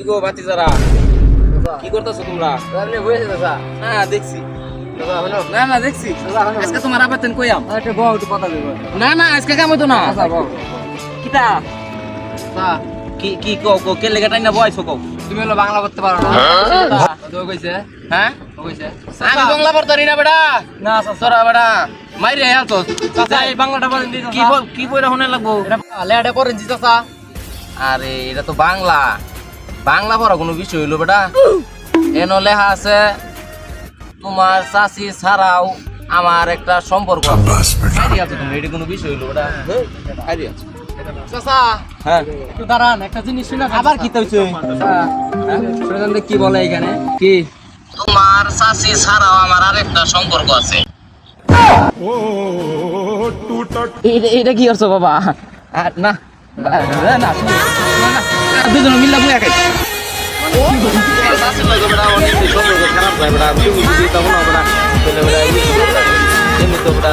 গো বাতিজারা কি করতেছো তোমরা? আপনি বসে চাচা। হ্যাঁ দেখছি। চাচা হলো। না না দেখছি আজকে তোমার আবেদন কইয়াম। একটা বউ একটু কথা দেবো। না না আজকে কাম হইতো না। চাচা বউ। কিটা চাচা কি কি কও কও কে লেগে টাইনা বয়স কও। তুমি হলো বাংলা করতে পারো না। তো কইছে হ্যাঁ ও কইছে আমি বাংলা পড়তারি না বেটা। না চাচা তোরা বেটা মাইরে আলতো চাচা এই বাংলাটা বলেন দি কি কি বইরা শুনে লাগবো? এটা লেডা পড়েন জি চাচা। আরে এটা তো বাংলা বাংলা পড়া কোনো বিষয় হইলো বেটা। এনো লেখা আছে তোমার চাচি ছাড়াও আমার একটা সম্পর্ক আছে। আছো তুমি এটা কোনো বিষয় হইলো বেটা? আছো চাচা হ্যাঁ একটু দাঁড়ান একটা জিনিস শুনে আবার কি হইছে? শুনে কি বলে এখানে কি তোমার চাচি ছাড়াও আমার আরেকটা সম্পর্ক আছে। এটা কি করছো বাবা? আর না না দুজন মিল্লা বুয়া খাই চাচির লাগে বেটা অনেক সম্পর্ক খারাপ যায় বেটা। তুমি বুঝি তখন বেটা এমনি তো বেটা